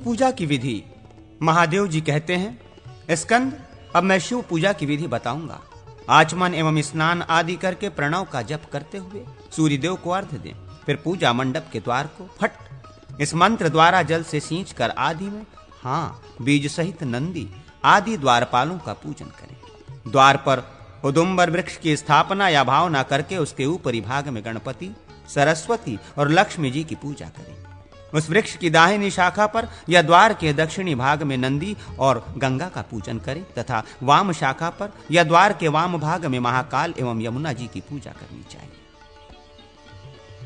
पूजा की विधि। महादेव जी कहते हैं, स्कंद, अब मैं शिव पूजा की विधि बताऊंगा। आचमन एवं स्नान आदि करके प्रणव का जप करते हुए सूर्यदेव को अर्घ्य दें। फिर पूजा मंडप के द्वार को फट इस मंत्र द्वारा जल से सींचकर आदि में बीज सहित नंदी आदि द्वारपालों का पूजन करें। द्वार पर उदुम्बर वृक्ष की स्थापना या भावना करके उसके ऊपरी भाग में गणपति, सरस्वती और लक्ष्मी जी की पूजा करें। उस वृक्ष की दाहिनी शाखा पर या द्वार के दक्षिणी भाग में नंदी और गंगा का पूजन करें तथा वाम शाखा पर या द्वार के वाम भाग में महाकाल एवं यमुना जी की पूजा करनी चाहिए।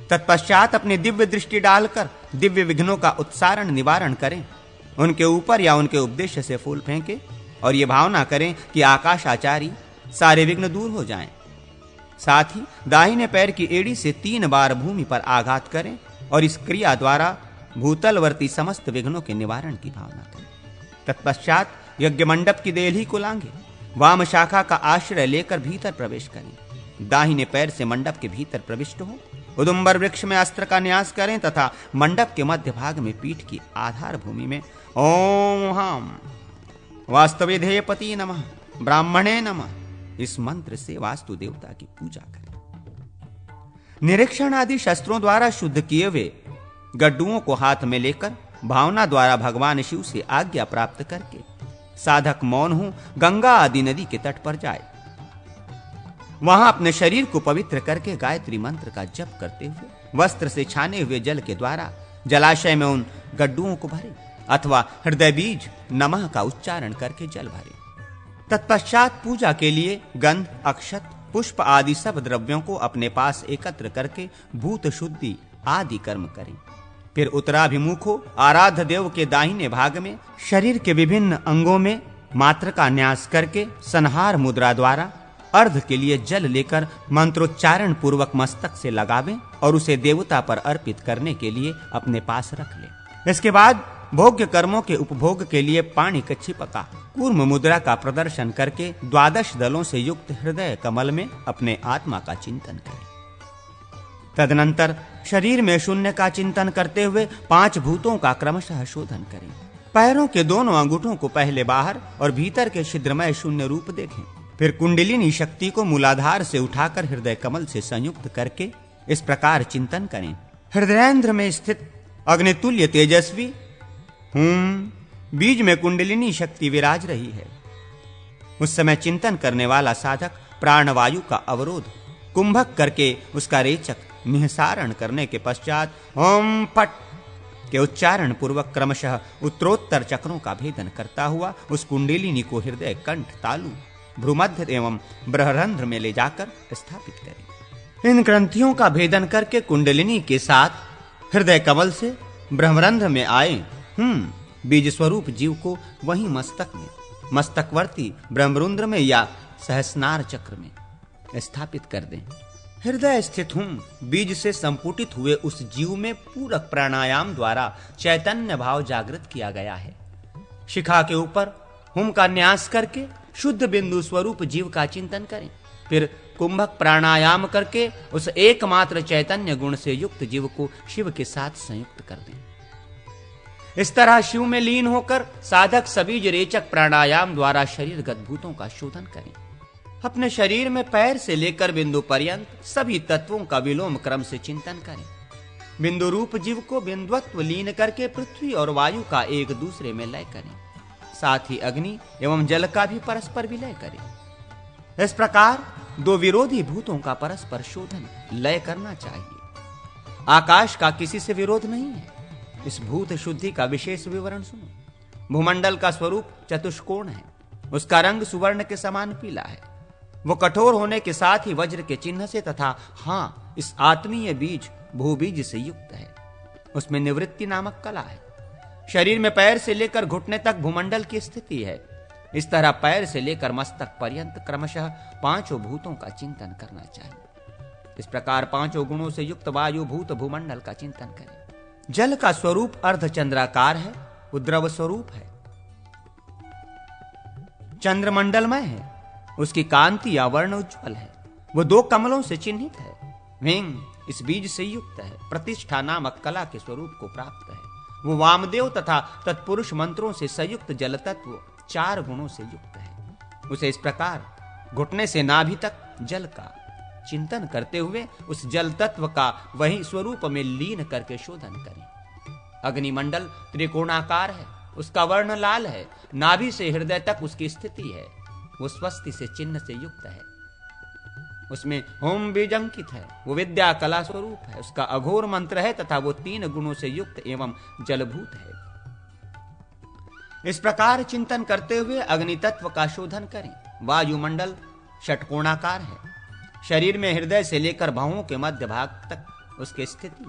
तत्पश्चात अपनी दिव्य दृष्टि डालकर दिव्य विघ्नों का उत्सारण निवारण करें। उनके ऊपर या उनके उपदेश से फूल फेंकें और ये भावना करें कि आकाशाचारी सारे विघ्न दूर हो जाएं। साथ ही दाहिने पैर की एड़ी से 3 बार भूमि पर आघात करें और इस क्रिया द्वारा भूतलवर्ती समस्त विघ्नों के निवारण की भावना करें। तत्पश्चात यज्ञ मंडप की देहली को लांघे, वाम शाखा का आश्रय लेकर भीतर प्रवेश करें। दाहिने पैर से मंडप के भीतर प्रविष्ट हो उदुम्बर वृक्ष में अस्त्र का न्यास करें तथा मंडप के मध्य भाग में पीठ की आधार भूमि में ओम हम वास्तवेधेयपति नमः ब्राह्मणे नमः इस मंत्र से वास्तु देवता की पूजा करें। निरीक्षण आदि शस्त्रों द्वारा शुद्ध किए हुए गड्ढुओं को हाथ में लेकर भावना द्वारा भगवान शिव से आज्ञा प्राप्त करके साधक मौन हो गंगा आदि नदी के तट पर जाए। वहां अपने शरीर को पवित्र करके गायत्री मंत्र का जप करते हुए वस्त्र से छाने हुए जल के द्वारा जलाशय में उन गड्ढुओं को भरे अथवा हृदय बीज नमः का उच्चारण करके जल भरे। तत्पश्चात पूजा के लिए गंध, अक्षत, पुष्प आदि सब द्रव्यों को अपने पास एकत्र करके भूत शुद्धि आदि कर्म करें। फिर उत्तराभिमुख हो आराध्य देव के दाहिने भाग में शरीर के विभिन्न अंगों में मात्र का न्यास करके संहार मुद्रा द्वारा अर्घ के लिए जल लेकर मंत्रोच्चारण पूर्वक मस्तक से लगावें और उसे देवता पर अर्पित करने के लिए अपने पास रख लें। इसके बाद भोग्य कर्मों के उपभोग के लिए पाणी कच्छिपका कूर्म मुद्रा का प्रदर्शन करके 12 दलों से युक्त हृदय कमल में अपने आत्मा का चिंतन करें। तदनंतर शरीर में शून्य का चिंतन करते हुए 5 भूतों का क्रमशः शोधन करें। पैरों के दोनों अंगूठों को पहले बाहर और भीतर के छिद्रमय शून्य रूप देखें। फिर कुंडलिनी शक्ति को मूलाधार से उठाकर हृदय कमल से संयुक्त करके इस प्रकार चिंतन करें। हृदयेंद्र में स्थित अग्नितुल्य तेजस्वी बीज में कुंडलिनी शक्ति विराज रही है। उस समय चिंतन करने वाला साधक प्राणवायु का अवरोध कुंभक करके उसका रेचक निहसारण करने के पश्चात ओम फट के उच्चारण पूर्वक क्रमशः उत्तरोत्तर चक्रों का भेदन करता हुआ उस कुंडलिनी को हृदय, कंठ, तालु, भ्रूमध्य एवं बृहरंध्र में ले जाकर स्थापित करें। इन ग्रंथियों का भेदन करके कुंडलिनी के साथ हृदय कमल से ब्रह्मरंध्र में आए बीज स्वरूप जीव को वहीं मस्तक में मस्तकवर्ती ब्रह्मरुंद्र में या सहस्नार चक्र में स्थापित कर दें। हृदय स्थित बीज से संपुटित हुए उस जीव में पूरक प्राणायाम द्वारा चैतन्य भाव जागृत किया गया है। शिखा के ऊपर हुम का न्यास करके शुद्ध बिंदु स्वरूप जीव का चिंतन करें। फिर कुंभक प्राणायाम करके उस एकमात्र चैतन्य गुण से युक्त जीव को शिव के साथ संयुक्त कर दें। इस तरह शिव में लीन होकर साधक सबीज रेचक प्राणायाम द्वारा शरीरगत भूतों का शोधन करें। अपने शरीर में पैर से लेकर बिंदु पर्यंत सभी तत्वों का विलोम क्रम से चिंतन करें। बिंदु रूप जीव को बिंदुत्व लीन करके पृथ्वी और वायु का एक दूसरे में लय करें। साथ ही अग्नि एवं जल का भी परस्पर विलय करें। इस प्रकार 2 विरोधी भूतों का परस्पर शोधन लय करना चाहिए। आकाश का किसी से विरोध नहीं है। इस भूत शुद्धि का विशेष विवरण सुनो। भूमंडल का स्वरूप चतुष्कोण है। उसका रंग सुवर्ण के समान पीला है। वो कठोर होने के साथ ही वज्र के चिन्ह से तथा इस आत्मीय बीज भूबीज से युक्त है। उसमें निवृत्ति नामक कला है। शरीर में पैर से लेकर घुटने तक भूमंडल की स्थिति है। इस तरह पैर से लेकर मस्तक पर्यंत क्रमशः 5 भूतों का चिंतन करना चाहिए। इस प्रकार 5 गुणों से युक्त वायु भूत भूमंडल का चिंतन करें। जल का स्वरूप अर्धचंद्राकार है। वो द्रव स्वरूप है, चंद्रमंडलमय है। उसकी कांति या वर्ण उज्ज्वल है। वो 2 कमलों से चिन्हित है। विंग इस बीज से युक्त है। प्रतिष्ठा नामक कला के स्वरूप को प्राप्त है। वो वामदेव तथा तत्पुरुष मंत्रों से संयुक्त जल तत्व 4 गुणों से युक्त है। उसे इस प्रकार घुटने से नाभि तक जल का चिंतन करते हुए उस जल तत्व का वही स्वरूप में लीन करके शोधन करें। अग्निमंडल त्रिकोणाकार है, उसका वर्ण लाल है, नाभि से हृदय तक उसकी स्थिति है, वो स्वस्ति से चिन्ह से युक्त है, उसमें होम बीज अंकित है, वो विद्या कला स्वरूप है, उसका अघोर मंत्र है तथा वो 3 गुणों से युक्त एवं जलभूत है। इस प्रकार चिंतन करते हुए अग्नि तत्व का शोधन करें। वायुमंडल षटकोणाकार है, शरीर में हृदय से लेकर भवों के मध्य भाग तक उसकी स्थिति,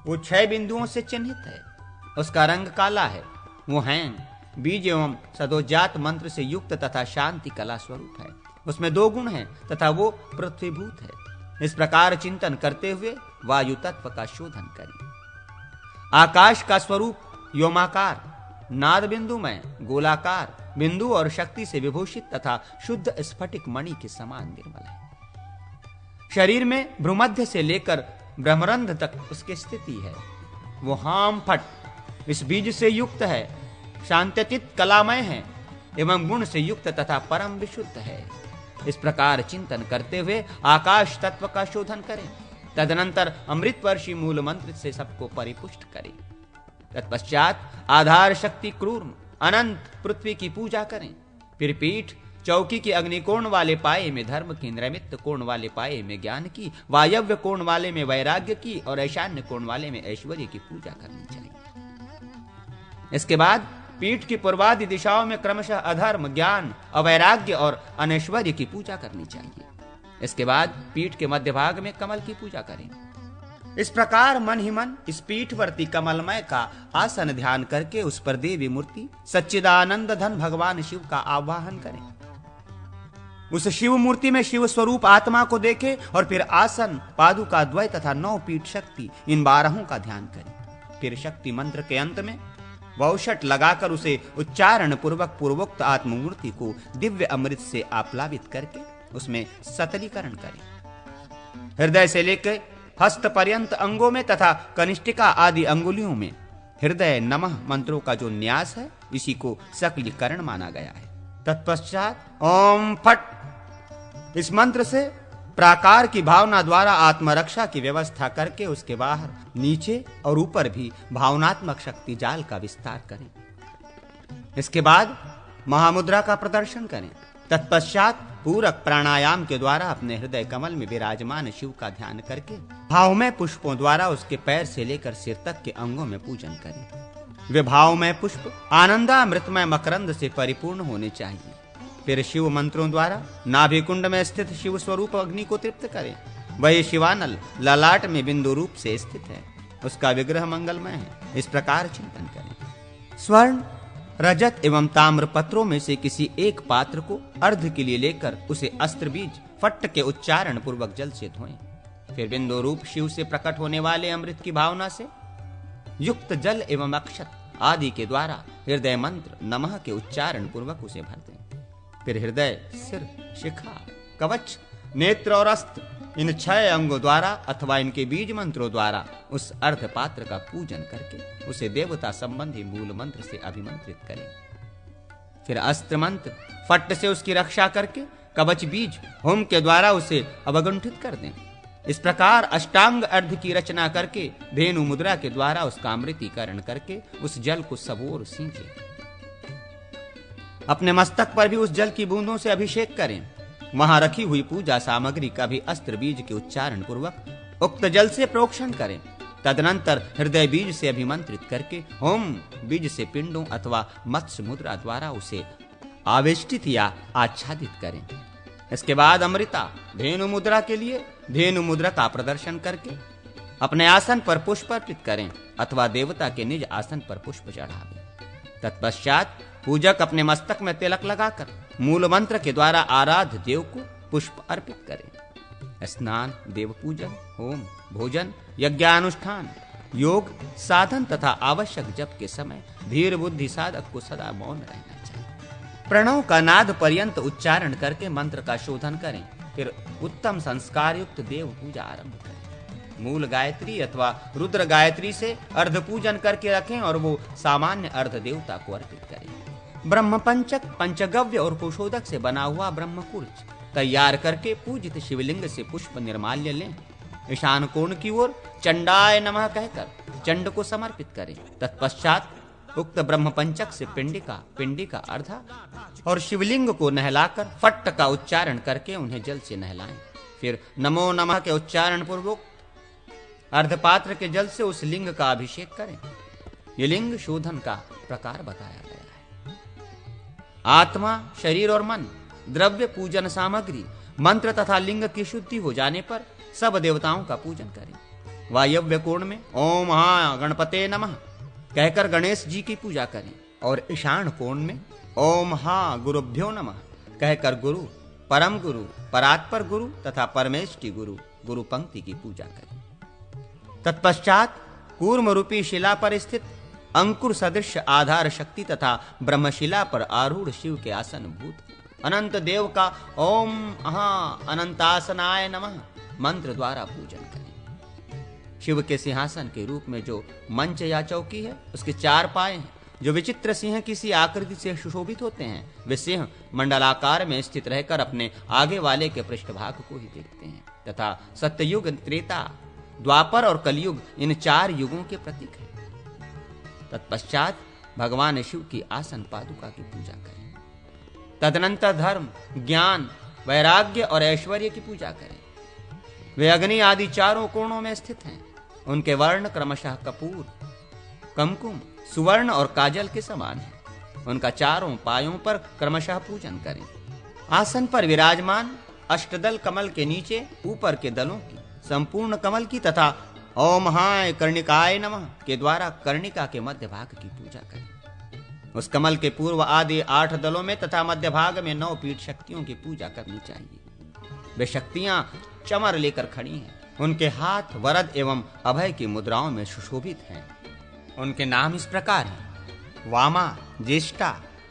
वो 6 बिंदुओं से चिन्हित है, उसका रंग काला है, वो हैं बीज एवं सदोजात मंत्र से युक्त तथा शांति कला स्वरूप है, उसमें 2 गुण हैं तथा वो पृथ्वीभूत है। इस प्रकार चिंतन करते हुए वायु तत्व का शोधन करें। आकाश का स्वरूप व्योमाकार, नाद बिंदुमय, गोलाकार, बिंदु और शक्ति से विभूषित तथा शुद्ध स्फटिक मणि के समान निर्मल है। शरीर में भ्रूमध्य से लेकर ब्रह्मरंध्र तक उसकी स्थिति है, वो हाम फट इस बीज से युक्त है, शांतचित कलामय है एवं गुण से युक्त तथा परम विशुद्ध है। इस प्रकार चिंतन करते हुए आकाश तत्व का शोधन करें। तदनंतर अमृत वर्षी मूल मंत्र से सबको परिपुष्ट करें। तत्पश्चात आधार शक्ति क्रूर अनंत पृथ्वी की पूजा करें। फिर पीठ चौकी की अग्निकोण वाले पाए में धर्म की, नैमित्त कोण वाले पाए में ज्ञान की, वायव्य कोण वाले में वैराग्य की और ईशान्य कोण वाले में ऐश्वर्य की पूजा करनी चाहिए। इसके बाद पीठ की पूर्वादि दिशाओं में क्रमशः अधर्म, ज्ञान, अवैराग्य और अनैश्वर्य की पूजा करनी चाहिए। इसके बाद पीठ के मध्य भाग में कमल की पूजा करें। इस प्रकार मन ही मन इस पीठवर्ती कमलमय का आसन ध्यान करके उस पर देवी मूर्ति सच्चिदानंद धन भगवान शिव का आवाहन करें। उस शिव मूर्ति में शिव स्वरूप आत्मा को देखें और फिर आसन, पादुका द्वय तथा 9 पीठ शक्ति इन 12 का ध्यान करें। फिर शक्ति मंत्र के अंत में वौषट लगाकर उसे उच्चारण पूर्वक पूर्वोक्त आत्ममूर्ति को दिव्य अमृत से आप्लावित करके उसमें सतलीकरण करें। हृदय से लेकर हस्त पर्यंत अंगों में तथा कनिष्ठिका आदि अंगुलियों में हृदय नमः मंत्रों का जो न्यास है, इसी को सकलीकरण माना गया है। तत्पश्चात ओम फट इस मंत्र से प्राकार की भावना द्वारा आत्मरक्षा की व्यवस्था करके उसके बाहर, नीचे और ऊपर भी भावनात्मक शक्ति जाल का विस्तार करें। इसके बाद महामुद्रा का प्रदर्शन करें। तत्पश्चात पूरक प्राणायाम के द्वारा अपने हृदय कमल में विराजमान शिव का ध्यान करके भावमय पुष्पों द्वारा उसके पैर से लेकर सिर तक के अंगों में पूजन करें। वे भावमय पुष्प आनंदामृतमय मकरंद से परिपूर्ण होने चाहिए। फिर शिव मंत्रों द्वारा नाभि कुंड में स्थित शिव स्वरूप अग्नि को तृप्त करें। वही शिवानल ललाट में बिंदु रूप से स्थित है, उसका विग्रह मंगलमय है। इस प्रकार चिंतन करें। स्वर्ण, रजत एवं ताम्र पत्रों में से किसी एक पात्र को अर्ध के लिए लेकर उसे अस्त्र बीज फट्ट के उच्चारण पूर्वक जल से धोएं। फिर बिंदु रूप शिव से प्रकट होने वाले अमृत की भावना से युक्त जल एवं अक्षत आदि के द्वारा हृदय मंत्र नमः के उच्चारण पूर्वक उसे भर दें। फिर हृदय, सिर, शिखा, कवच, नेत्र और अस्त्र इन 6 अंगों द्वारा अथवा इनके बीज मंत्रों द्वारा उस अर्ध पात्र का पूजन करके उसे देवता संबंधी मूल मंत्र से अभिमंत्रित करें। फिर अस्त्र मंत्र फट्ट से उसकी रक्षा करके कवच बीज होम के द्वारा उसे अवगुंठित कर दें। इस प्रकार अष्टांग अर्ध की रचना करके धेनु मुद्रा के द्वारा उसका अमृतीकरण करके उस जल को सबोर सींचे। अपने मस्तक पर भी उस जल की बूंदों से अभिषेक करें। वहां रखी हुई पूजा सामग्री का भी अस्त्र बीज के उच्चारण पूर्वक उक्त जल से प्रोक्षण करें। तदनंतर हृदय बीज से अभिमंत्रित करके होम बीज से पिंडों अथवा मत्स्य मुद्रा द्वारा उसे आवेष्टित या आच्छादित करें। इसके बाद अमृता धेनु मुद्रा के लिए धेनु मुद्रा का प्रदर्शन करके अपने आसन पर पुष्प अर्पित करें अथवा देवता के निज आसन पर पुष्प चढ़ावें। तत्पश्चात पूजक अपने मस्तक में तिलक लगाकर मूल मंत्र के द्वारा आराध्य देव को पुष्प अर्पित करें। स्नान, देव पूजन, होम, भोजन, यज्ञानुष्ठान, योग, साधन तथा आवश्यक जप के समय धीर बुद्धि साधक को सदा मौन रहना चाहिए। प्रणव का नाद पर्यंत उच्चारण करके मंत्र का शोधन करें। फिर उत्तम संस्कार युक्त देव पूजा आरंभ करें। मूल गायत्री अथवा रुद्र गायत्री से अर्ध पूजन करके रखें और वो सामान्य अर्ध देवता को अर्पित करें। ब्रह्म पंचक, पंचगव्य और कुशोदक से बना हुआ ब्रह्मकुर्च तैयार करके पूजित शिवलिंग से पुष्प निर्माल्य लें। ईशान कोण की ओर चंडाय नमः कहकर चंड को समर्पित करें। तत्पश्चात उक्त ब्रह्म पंचक से पिंडी का अर्धा और शिवलिंग को नहलाकर फट्ट का उच्चारण करके उन्हें जल से नहलाएं। फिर नमो नमः के उच्चारण पूर्वक अर्धपात्र के जल से उस लिंग का अभिषेक करें। ये लिंग शोधन का प्रकार बताया गया है। आत्मा, शरीर और मन, द्रव्य, पूजन सामग्री, मंत्र तथा लिंग की शुद्धि हो जाने पर सब देवताओं का पूजन करें। वायव्य कोण में ओम गणपते नमः कहकर गणेश जी की पूजा करें और ईशान कोण में ओम गुरुभ्यो नमः कहकर गुरु, परम गुरु, परात्पर गुरु तथा परमेष्टि गुरु, गुरु पंक्ति की पूजा करें। तत्पश्चात कूर्म रूपी शिला पर स्थित अंकुर सदृश आधार शक्ति तथा ब्रह्मशिला पर आरूढ़ शिव के आसन भूत अनंत देव का ओम अनंतासनाय नमः मंत्र द्वारा पूजन करें। शिव के सिंहासन के रूप में जो मंच या चौकी है, उसके 4 पाए हैं जो विचित्र सिंह की सी आकृति से सुशोभित होते हैं। वे सिंह मंडलाकार में स्थित रहकर अपने आगे वाले के पृष्ठभाग को ही देखते हैं तथा सत्ययुग, त्रेता, द्वापर और कलयुग इन 4 युगों के प्रतीक हैं। तत्पश्चात भगवान शिव की आसन पादुका की पूजा करें। तदनंतर धर्म, ज्ञान, वैराग्य और ऐश्वर्य की पूजा करें। वे अग्नि आदि 4 कोणों में स्थित हैं। उनके वर्ण क्रमशः कपूर, कुमकुम, सुवर्ण और काजल के समान है। उनका 4 पायों पर क्रमशः पूजन करें। आसन पर विराजमान अष्टदल कमल के नीचे ऊपर के दलों की, संपूर्ण कमल की तथा ओम कर्णिकाय नमः के द्वारा कर्णिका के मध्य भाग की पूजा करें। उस कमल के पूर्व आदि 8 दलों में तथा मध्य भाग में 9 पीठ शक्तियों की पूजा करनी चाहिए। वे शक्तियां चमर लेकर खड़ी हैं। उनके हाथ वरद एवं अभय की मुद्राओं में सुशोभित हैं। उनके नाम इस प्रकार हैं: वामा, ज्येष्ठा,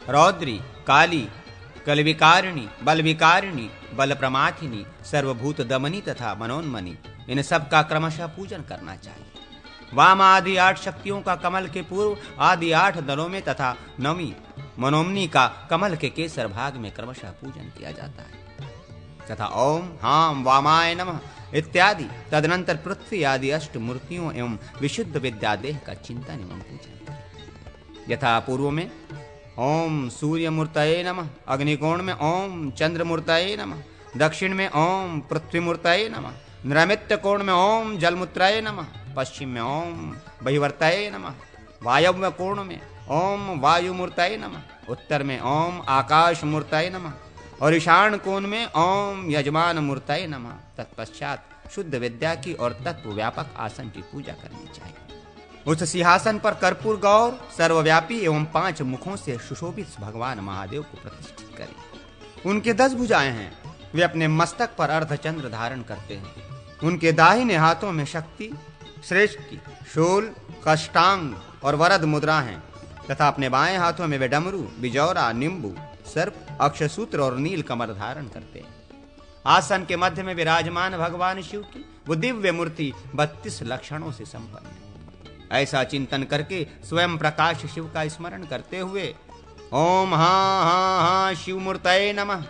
रौद्री, काली, कलविकारिणी, बलविकारिणी, बल प्रमाथिनी, सर्वभूत दमनी तथा मनोन्मनी। इन सब का क्रमशः पूजन करना चाहिए। वामा आदि 8 शक्तियों का कमल के पूर्व आदि 8 दलों में तथा नवमी मनोन्मनी का कमल के केसर भाग में क्रमशः पूजन किया जाता है तथा ओम वामाय नमः इत्यादि तदनंतर पृथ्वी आदि 8 मूर्तियों एवं विशुद्ध विद्यादेह का चिंतन एवं पूजन। यथा पूर्व में ओम सूर्य मूर्तये नमः, अग्निकोण में ओम चंद्र मूर्तये नमः, दक्षिण में ओम पृथ्वी मूर्तये नमः, नैऋत्य कोण में ओम जलमूत्रये नमः, पश्चिम में ओम बहिवर्तये नमः, वायव्य कोण में ओम वायु मूर्तये नमः, उत्तर में ओम आकाश मूर्तये नमः और ईशान कोण में ओम यजमान मूर्तये नमः। तत्पश्चात शुद्ध विद्या की और तत्व व्यापक आसन की पूजा करनी चाहिए। उस सिंहासन पर कर्पूर गौर सर्वव्यापी एवं 5 मुखों से सुशोभित भगवान महादेव को प्रतिष्ठित करें। उनके 10 भुजाएं हैं। वे अपने मस्तक पर अर्धचंद्र धारण करते हैं। उनके दाहिने हाथों में शक्ति, श्रेष्ठी, शूल, कष्टांग और वरद मुद्रा हैं तथा अपने बाएं हाथों में वे डमरू, बिजौरा, निम्बू, सर्प, अक्षसूत्र और नील कमर धारण करते हैं। आसन के मध्य में विराजमान भगवान शिव की वो दिव्य मूर्ति 32 लक्षणों से संपन्न है। ऐसा चिंतन करके स्वयं प्रकाश शिव का स्मरण करते हुए ओम शिव मूर्तये नमः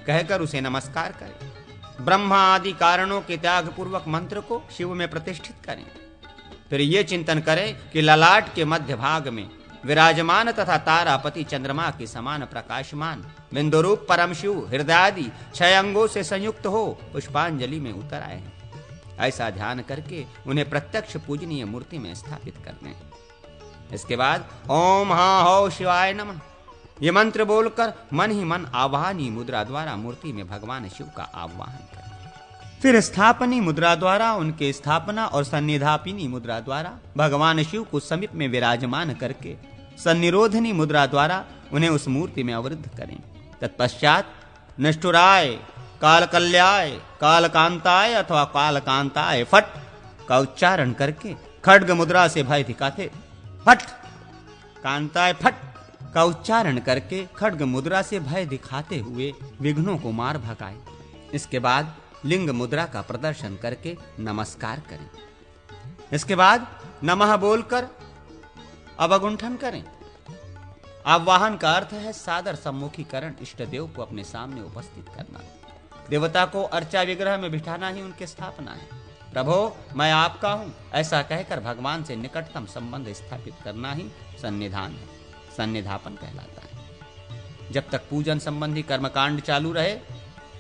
कहकर उसे नमस्कार करें। ब्रह्मा आदि कारणों के त्याग पूर्वक मंत्र को शिव में प्रतिष्ठित करें। फिर ये चिंतन करें कि ललाट के मध्य भाग में विराजमान तथा तारापति चंद्रमा के समान प्रकाशमान बिंदुरूप परम शिव हृदयादि 6 अंगों से संयुक्त हो पुष्पांजलि में उतर आए हैं। ऐसा ध्यान करके उन्हें प्रत्यक्ष पूजनीय मूर्ति में स्थापित करने। इसके बाद ओम हो शिवाय नमः ये मंत्र बोलकर मन ही मन आवाहनी मुद्रा द्वारा मूर्ति में भगवान शिव का आवाहन करें। फिर स्थापनी मुद्रा द्वारा उनके स्थापना और सन्निधापिनी मुद्रा द्वारा भगवान शिव को समीप में विराजमान करके सन्निरोधनी मुद्रा द्वारा उन्हें उस मूर्ति में अवरुद्ध करें। तत्पश्चात निष्ठुराय, कालकल्याय, कालकांताय अथवा कालकांताय फट का उच्चारण करके खड्ग मुद्रा से भय दिखाते फट कांताय फट का उच्चारण करके खड्ग मुद्रा से भय दिखाते हुए विघ्नों को मार भगाए। इसके बाद लिंग मुद्रा का प्रदर्शन करके नमस्कार करें। इसके बाद नमः बोलकर अवगुंठन करें। आवाहन का अर्थ है सादर सम्मुखीकरण, इष्ट देव को अपने सामने उपस्थित करना। देवता को अर्चा विग्रह में बिठाना ही उनकी स्थापना है। प्रभो मैं आपका हूं, ऐसा कहकर भगवान से निकटतम संबंध स्थापित करना ही सन्निधान है, सन्निधापन कहलाता है। जब तक पूजन संबंधी कर्मकांड चालू रहे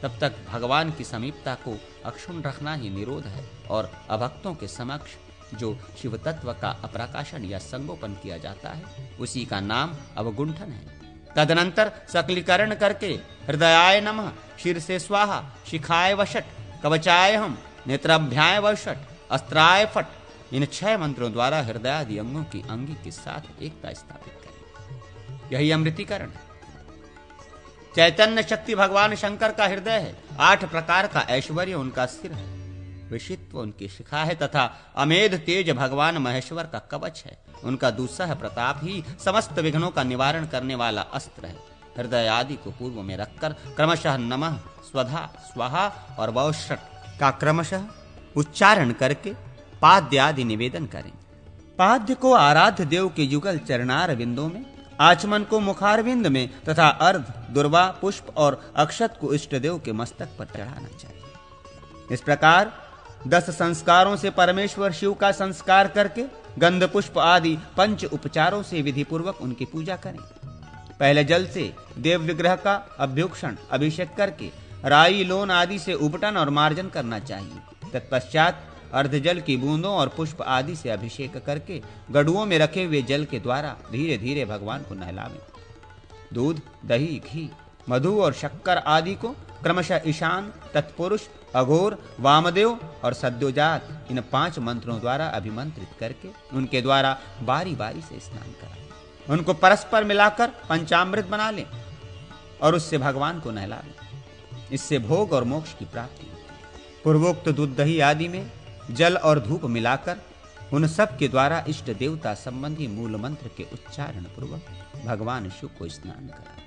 तब तक भगवान की समीपता को अक्षुण्ण रखना ही निरोध है, और अभक्तों के समक्ष जो शिव तत्व का अप्रकाशन या संगोपन किया जाता है उसी का नाम अवगुंठन है। तदनंतर सकलीकरण करके हृदयाय नमः, शीर से स्वाहा, शिखाय वषट, कवचाय हम, नेत्राभ्याय वषट, अस्त्राय फट, इन 6 मंत्रों द्वारा हृदयादि अंगों की अंगी के साथ एकता स्थापित करें। यही अमृतीकरण है। चैतन्य शक्ति भगवान शंकर का हृदय है, 8 प्रकार का ऐश्वर्य उनका सिर है, ऋषित्व उनकी शिखा है तथा अमेध तेज भगवान महेश्वर का कवच है। उनका दुस्सह प्रताप ही समस्त विघ्नों का निवारण करने वाला अस्त्र है। हृदय आदि को पूर्व में रखकर क्रमशः नमः, स्वधा, स्वाहा और वौषट का क्रमशः उच्चारण करके पाद्य आदि निवेदन करें। पाद्य को आराध्य देव के युगल चरणार बिंदों में, आचमन को मुखारविंद में तथा अर्ध, दुर्वा, पुष्प और अक्षत को इष्ट देव के मस्तक पर चढ़ाना चाहिए। इस प्रकार 10 संस्कारों से परमेश्वर शिव का संस्कार करके गंध पुष्प आदि 5 उपचारों से विधि पूर्वक उनकी पूजा करें। पहले जल से देव विग्रह का अभ्युक्षण अभिषेक करके राई, लोन आदि से उपटन और मार्जन करना चाहिए। तत्पश्चात अर्ध जल की बूंदों और पुष्प आदि से अभिषेक करके गड़ुओं में रखे हुए जल के द्वारा धीरे धीरे भगवान को नहलावें। दूध, दही, घी, मधु और शक्कर आदि को क्रमशः ईशान, तत्पुरुष, अघोर, वामदेव और सद्योजात इन 5 मंत्रों द्वारा अभिमंत्रित करके उनके द्वारा बारी बारी से स्नान कराएं। उनको परस्पर मिलाकर पंचामृत बना लें और उससे भगवान को नहला लें। इससे भोग और मोक्ष की प्राप्ति। पूर्वोक्त दूध, दही आदि में जल और धूप मिलाकर उन सब के द्वारा इष्ट देवता संबंधी मूल मंत्र के उच्चारण पूर्वक भगवान शिव को स्नान कराएं।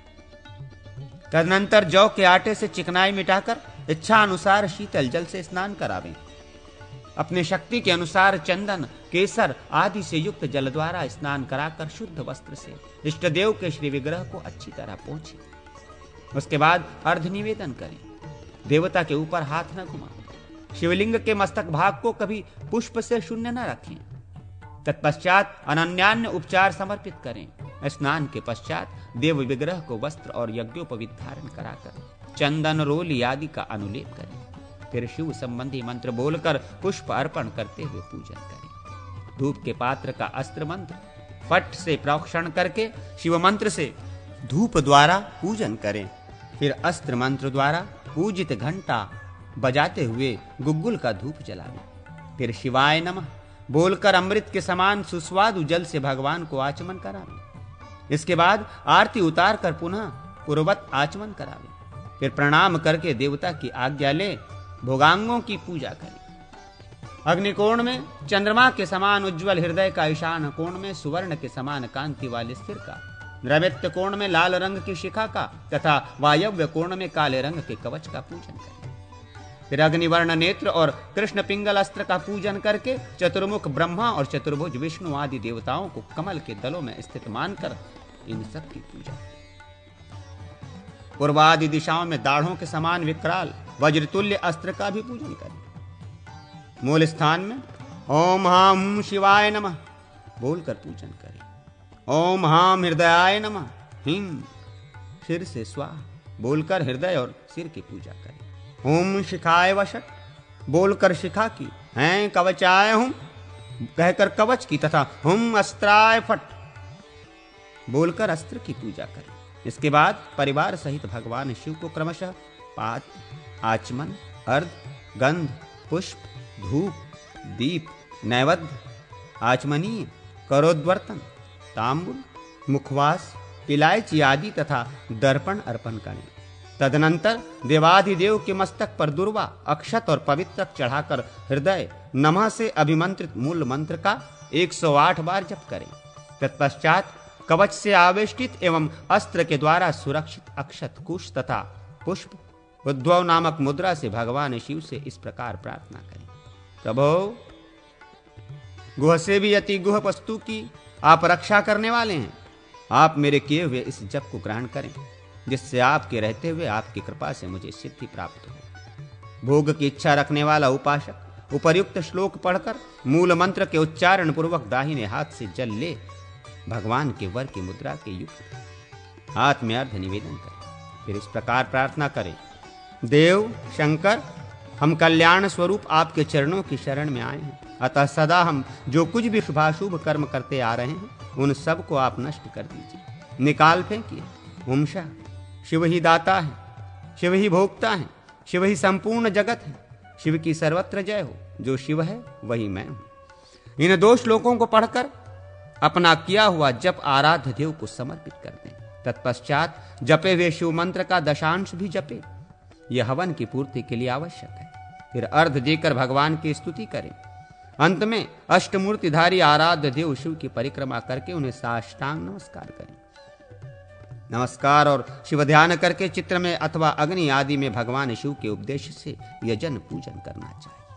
तदनंतर जौ के आटे से चिकनाई मिटाकर इच्छा अनुसार शीतल जल से स्नान करावें। अपने शक्ति के अनुसार चंदन, केसर आदि से युक्त जल द्वारा स्नान कराकर शुद्ध वस्त्र से इष्ट देव के श्री विग्रह को अच्छी तरह पोंछें। उसके बाद अर्ध निवेदन करें। देवता के ऊपर हाथ न घुमाएं। शिवलिंग के मस्तक भाग को कभी पुष्प से शून्य न रखें। तत्पश्चात अनन्यान्य उपचार समर्पित करें। स्नान के पश्चात देव विग्रह को वस्त्र और यज्ञोपवीत धारण कराकर चंदन, रोली आदि का अनुलेप करें। फिर शिव संबंधी मंत्र बोलकर पुष्प अर्पण करते हुए पूजन करें। धूप के पात्र का अस्त्र मंत्र पट से प्रोक्षण करके शिव मंत्र से धूप द्वारा पूजन करें। फिर अस्त्र मंत्र द्वारा पूजित घंटा बजाते हुए गुग्गुल का धूप जलावें। फिर शिवाय नमः बोलकर अमृत के समान सुस्वादु जल से भगवान को आचमन करावें। इसके बाद आरती उतार कर पुनः पूर्ववत आचमन करावें। फिर प्रणाम करके देवता की आज्ञा ले भोगांगों की पूजा करें। अग्निकोण में चंद्रमा के समान उज्ज्वल हृदय का, ईशान कोण में सुवर्ण के समान कांति वाले सिर का, नैऋत्य कोण में लाल रंग की शिखा का तथा वायव्य कोण में काले रंग के कवच का पूजन करें। फिर अग्निवर्ण नेत्र और कृष्ण पिंगल अस्त्र का पूजन करके चतुर्मुख ब्रह्मा और चतुर्भुज विष्णु आदि देवताओं को कमल के दलों में स्थित मानकर इन सब की पूजा। पूर्वादि दिशाओं में दाढ़ों के समान विकराल वज्रतुल्य अस्त्र का भी पूजन करें। मूल स्थान में ओम हां शिवाय नमः बोलकर पूजन करें। ओम हां हृदयाय नमः, हिम सिर से स्वाहा बोलकर हृदय और सिर की पूजा करें। ओम शिखाय वषट बोलकर शिखा की, हैं कवचाय हूं कहकर कवच की तथा हुम अस्त्राय फट बोलकर अस्त्र की पूजा करें। इसके बाद परिवार सहित भगवान शिव को क्रमशः पाद, आचमन, अर्ध, गंध, पुष्प, धूप, दीप, नैवेद्य, आचमनीय, करोद्वर्तन, तांबुल, मुखवास, इलायची आदि तथा दर्पण अर्पण करें। तदनंतर देवाधिदेव के मस्तक पर दुर्वा, अक्षत और पवित्र चढ़ाकर हृदय नमः से अभिमंत्रित मूल मंत्र का 108 बार जप करें। तत्पश्चात कवच से आवेष्टित एवं अस्त्र के द्वारा सुरक्षित अक्षत, कुश तथा पुष्प उद्भव नामक मुद्रा से भगवान शिव से इस प्रकार प्रार्थना करें। प्रभो, गुह से भी अति गुह वस्तु की आप रक्षा करने वाले हैं। आप मेरे किए हुए इस जप को ग्रहण करें, जिससे आपके रहते हुए आपकी कृपा से मुझे सिद्धि प्राप्त हो। भोग की इच्छा रखने वाला उपासक उपर्युक्त श्लोक पढ़कर मूल मंत्र के उच्चारण पूर्वक दाहिने हाथ से जल ले भगवान के वर की मुद्रा के युक्त हाथ में अर्घ्य निवेदन करें। फिर इस प्रकार प्रार्थना करें। देव शंकर, हम कल्याण स्वरूप आपके चरणों की शरण में आए हैं, अतः सदा हम जो कुछ भी शुभाशुभ कर्म करते आ रहे हैं उन सब को आप नष्ट कर दीजिए, निकाल फेंकिए। हुमशा, शिव ही दाता है, शिव ही भोक्ता है, शिव ही संपूर्ण जगत है। शिव की सर्वत्र जय हो। जो शिव है वही मैं हूं। इन 2 श्लोकों को पढ़कर अपना किया हुआ जप आराध्य देव को समर्पित कर दें। तत्पश्चात जपे हुए शिव मंत्र का दशांश भी जपे। यह हवन की पूर्ति के लिए आवश्यक है। फिर अर्घ देकर भगवान की स्तुति करें। अंत में अष्टमूर्तिधारी आराध्य देव शिव की परिक्रमा करके उन्हें साष्टांग नमस्कार करें। नमस्कार और शिव ध्यान करके चित्र में अथवा अग्नि आदि में भगवान शिव के उपदेश से यजन पूजन करना चाहिए।